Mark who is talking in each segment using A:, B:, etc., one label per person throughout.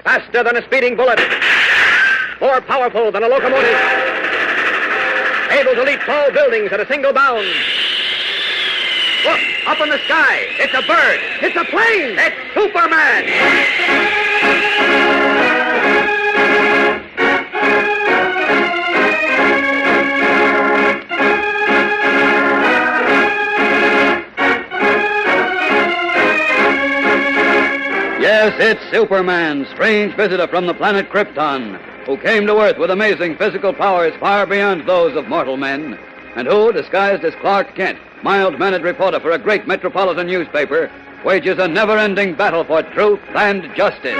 A: faster than a speeding bullet, more powerful than a locomotive, able to leap tall buildings at a single bound. Look, up in the sky. It's a bird. It's a plane. It's Superman.
B: Yes, it's Superman, strange visitor from the planet Krypton, who came to Earth with amazing physical powers far beyond those of mortal men, and who, disguised as Clark Kent, mild-mannered reporter for a great metropolitan newspaper, wages a never-ending battle for truth and justice.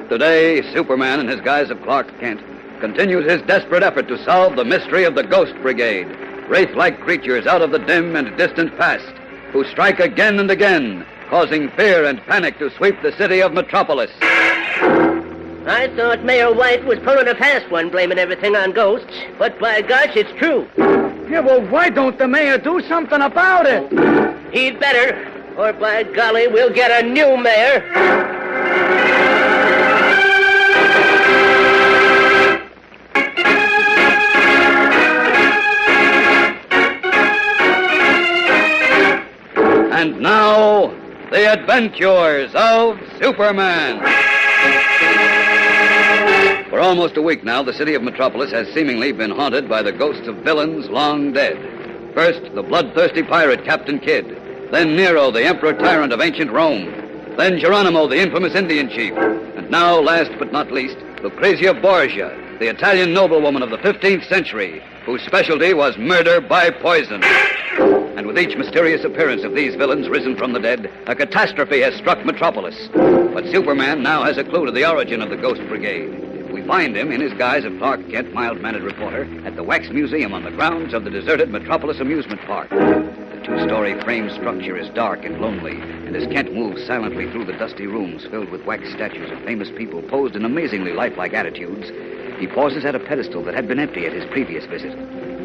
B: Today, Superman, in his guise of Clark Kent, continues his desperate effort to solve the mystery of the Ghost Brigade, wraith-like creatures out of the dim and distant past, who strike again and again, causing fear and panic to sweep the city of Metropolis.
C: I thought Mayor White was pulling a fast one, blaming everything on ghosts. But by gosh, it's true.
A: Yeah, well, why don't the mayor do something about it?
C: He'd better, or by golly, we'll get a new mayor.
B: And now, the adventures of Superman. For almost a week now, the city of Metropolis has seemingly been haunted by the ghosts of villains long dead. First, the bloodthirsty pirate Captain Kidd. Then Nero, the emperor tyrant of ancient Rome. Then Geronimo, the infamous Indian chief. And now, last but not least, Lucrezia Borgia, the Italian noblewoman of the 15th century, whose specialty was murder by poison. And with each mysterious appearance of these villains risen from the dead, a catastrophe has struck Metropolis. But Superman now has a clue to the origin of the Ghost Brigade. We find him in his guise of Clark Kent, mild-mannered reporter, at the Wax Museum on the grounds of the deserted Metropolis Amusement Park. The two-story frame structure is dark and lonely, and as Kent moves silently through the dusty rooms filled with wax statues of famous people posed in amazingly lifelike attitudes, he pauses at a pedestal that had been empty at his previous visit.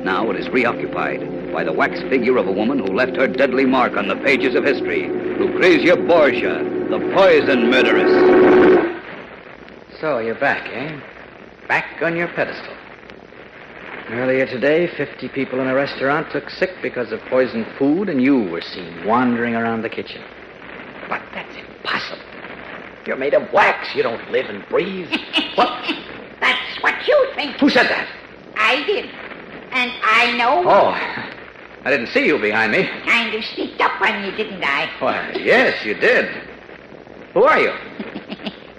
B: Now it is reoccupied by the wax figure of a woman who left her deadly mark on the pages of history, Lucrezia Borgia, the poison murderess.
D: So, you're back, eh? Back on your pedestal. Earlier today, 50 people in a restaurant took sick because of poisoned food, and you were seen wandering around the kitchen. But that's impossible. You're made of wax. You don't live and breathe. What?
E: That's what you think.
D: Who said that?
E: I did. And I know.
D: Oh, I didn't see you behind me.
E: Kind of sneaked up on you, didn't I?
D: Why, yes, you did. Who are you?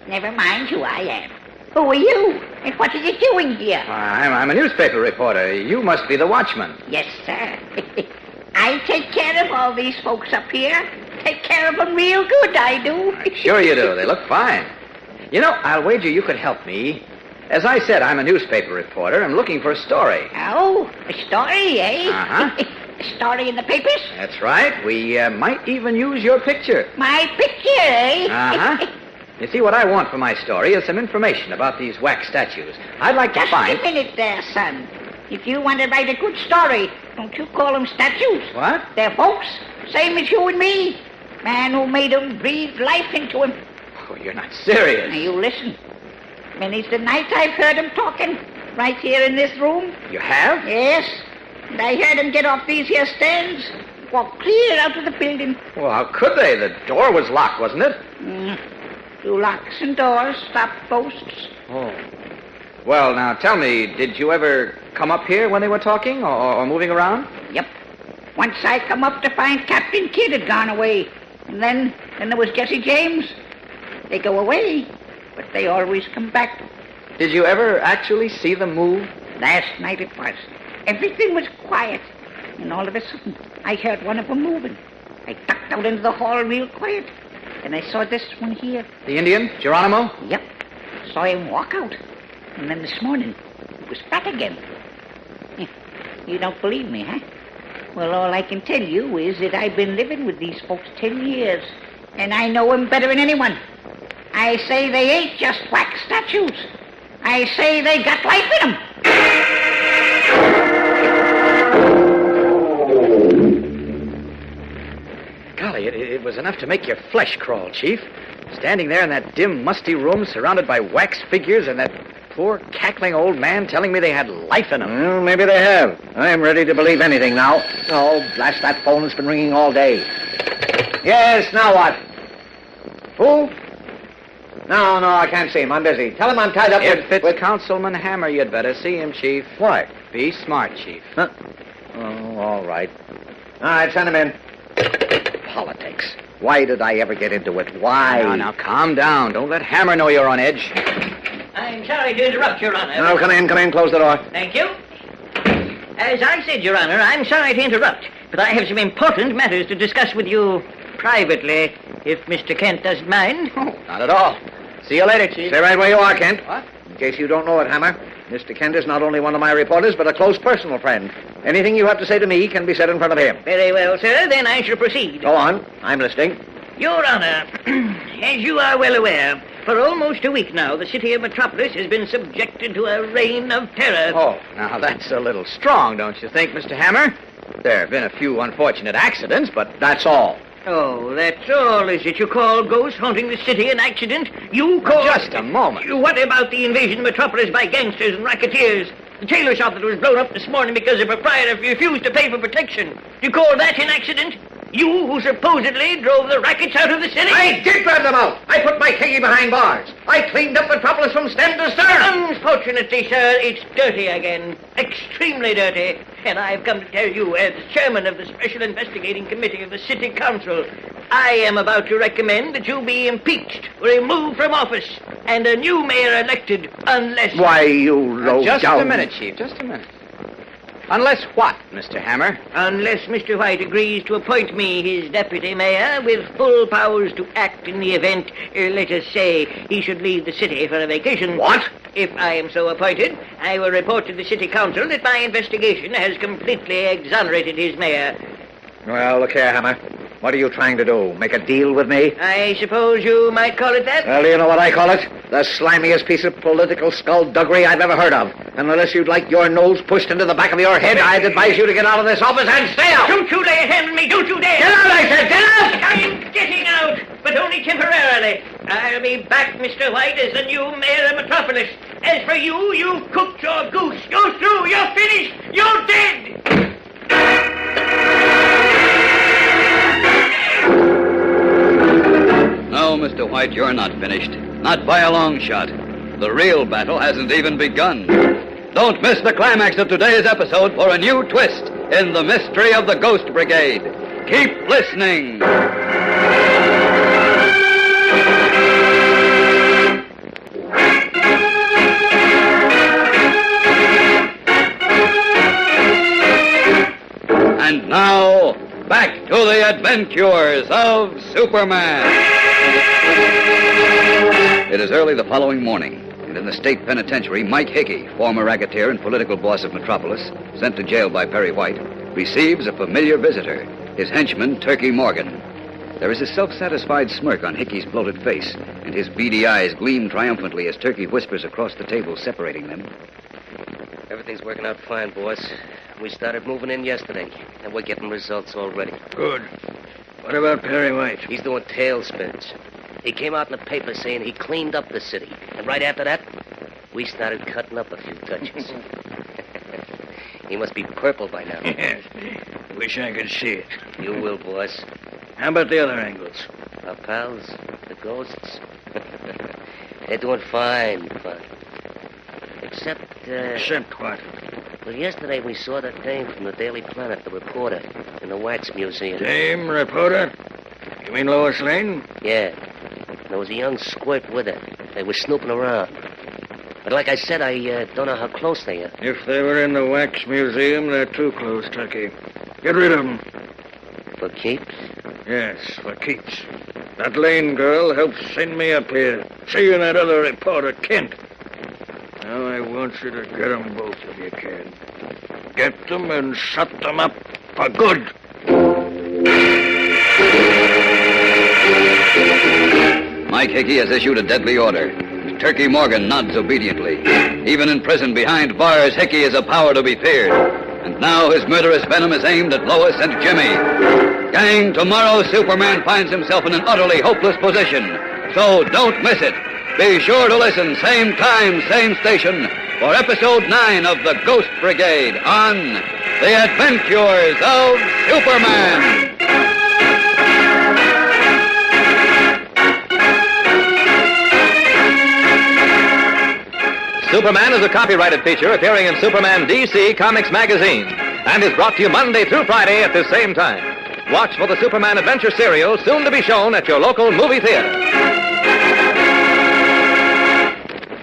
E: Never mind who I am. Who are you? And what are you doing here?
D: I'm a newspaper reporter. You must be the watchman.
E: Yes, sir. I take care of all these folks up here. Take care of them real good, I do.
D: Sure you do. They look fine. You know, I'll wager you could help me. As I said, I'm a newspaper reporter. I'm looking for a story.
E: Oh, a story, eh?
D: Uh-huh.
E: A story in the papers?
D: That's right. We might even use your picture.
E: My picture, eh?
D: Uh-huh. You see, what I want for my story is some information about these wax statues. I'd like to find...
E: Just a minute there, son. If you want to write a good story, don't you call them statues.
D: What?
E: They're folks, same as you and me. Man who made them breathe life into him.
D: Oh, you're not serious.
E: Now, you listen. Many's the night I've heard them talking, right here in this room.
D: You have?
E: Yes. And I heard them get off these here stands, walk clear out of the building.
D: Well, how could they? The door was locked, wasn't it?
E: Through locks and doors, stop posts.
D: Oh. Well, now, tell me, did you ever come up here when they were talking or moving around?
E: Yep. Once I come up to find Captain Kidd had gone away. And then there was Jesse James. They go away, but they always come back.
D: Did you ever actually see them move?
E: Last night it was. Everything was quiet. And all of a sudden, I heard one of them moving. I ducked out into the hall real quiet. And I saw this one here.
D: The Indian? Geronimo?
E: Yep. Saw him walk out. And then this morning, he was back again. You don't believe me, huh? Well, all I can tell you is that I've been living with these folks 10 years. And I know them better than anyone. I say they ain't just wax statues. I say they got life in them.
D: golly, it was enough to make your flesh crawl, Chief. Standing there in that dim, musty room surrounded by wax figures and that poor, cackling old man telling me they had life in them.
A: Well, maybe they have. I'm ready to believe anything now. Oh, blast that phone. It's been ringing all day. Yes, now what? Who? No, I can't see him. I'm busy. Tell him I'm tied up
D: If it's
A: with...
D: Councilman Hammer, you'd better see him, Chief.
A: Why?
D: Be smart, Chief.
A: Huh? Oh, all right. All right, send him in. Politics. Why did I ever get into it? Why?
D: Now, calm down. Don't let Hammer know you're on edge.
C: I'm sorry to interrupt, Your Honor.
A: No, come in. Close the door.
C: Thank you. As I said, Your Honor, I'm sorry to interrupt, but I have some important matters to discuss with you privately, if Mr. Kent doesn't mind.
D: Oh, not at all. See you later, Chief.
A: Stay right where you are, Kent.
D: What?
A: In case you don't know it, Hammer, Mr. Kent is not only one of my reporters, but a close personal friend. Anything you have to say to me can be said in front of him.
C: Very well, sir. Then I shall proceed.
A: Go on. I'm listening.
C: Your Honor, as you are well aware, for almost a week now, the city of Metropolis has been subjected to a reign of terror.
D: Oh, now that's a little strong, don't you think, Mr. Hammer? There have been a few unfortunate accidents, but that's all.
C: Oh, that's all, is it? You call ghosts haunting the city an accident? You call...
D: Just a moment.
C: What about the invasion of Metropolis by gangsters and racketeers? The tailor shop that was blown up this morning because the proprietor refused to pay for protection. Do you call that an accident? You, who supposedly drove the rackets out of the city?
A: I did drive them out. I put my keggy behind bars. I cleaned up Metropolis from stem to stern.
C: Unfortunately, sir, it's dirty again. Extremely dirty. And I've come to tell you, as chairman of the Special Investigating Committee of the City Council, I am about to recommend that you be impeached, removed from office, and a new mayor elected, unless...
A: Why, you low
D: Just
A: down...
D: a minute, Chief, just a minute. Unless what, Mr. Hammer?
C: Unless Mr. White agrees to appoint me his deputy mayor with full powers to act in the event, let us say, he should leave the city for a vacation.
A: What?
C: If I am so appointed, I will report to the city council that my investigation has completely exonerated his mayor.
A: Well, look here, Hammer. What are you trying to do? Make a deal with me?
C: I suppose you might call it that?
A: Well, do you know what I call it? The slimiest piece of political skullduggery I've ever heard of. And unless you'd like your nose pushed into the back of your head, I'd advise you to get out of this office and stay out!
C: Don't you lay a hand on me! Don't you dare!
A: Get out, I said! Get out!
C: I'm getting out, but only temporarily. I'll be back, Mr. White, as the new mayor of Metropolis. As for you, you've cooked your goose. You're through. You're finished. You're dead.
B: No, Mr. White, you're not finished. Not by a long shot. The real battle hasn't even begun. Don't miss the climax of today's episode for a new twist in the mystery of the Ghost Brigade. Keep listening. And now, back to the adventures of Superman. It is early the following morning, and in the state penitentiary, Mike Hickey, former racketeer and political boss of Metropolis, sent to jail by Perry White, receives a familiar visitor, his henchman, Turkey Morgan. There is a self-satisfied smirk on Hickey's bloated face, and his beady eyes gleam triumphantly as Turkey whispers across the table separating them.
F: Everything's working out fine, boss. We started moving in yesterday, and we're getting results already.
G: Good. What about Perry White?
F: He's doing tailspins. He came out in the paper saying he cleaned up the city. And right after that, we started cutting up a few touches. He must be purple by now.
G: Yes. Wish I could see it.
F: You will, boss.
G: How about the other angles?
F: Our pals, the ghosts. They're doing fine. Except,
G: Except what?
F: well, yesterday we saw that dame from the Daily Planet, the reporter, in the Wax Museum.
G: Dame reporter? You mean Lois Lane?
F: Yeah. There was a young squirt with her. They were snooping around. But like I said, I don't know how close they are.
G: If they were in the Wax Museum, they're too close, Turkey. Get rid of them.
F: For keeps?
G: Yes, for keeps. That Lane girl helped send me up here. She and that other reporter, Kent. Now I want you to get them both if you can. Get them and shut them up for good.
B: Mike Hickey has issued a deadly order. Turkey Morgan nods obediently. Even in prison behind bars, Hickey is a power to be feared. And now his murderous venom is aimed at Lois and Jimmy. Gang, tomorrow Superman finds himself in an utterly hopeless position. So don't miss it. Be sure to listen, same time, same station, for Episode 9 of The Ghost Brigade on The Adventures of Superman.
A: Superman is a copyrighted feature appearing in Superman DC Comics magazine and is brought to you Monday through Friday at the same time. Watch for the Superman Adventure serial soon to be shown at your local movie theater.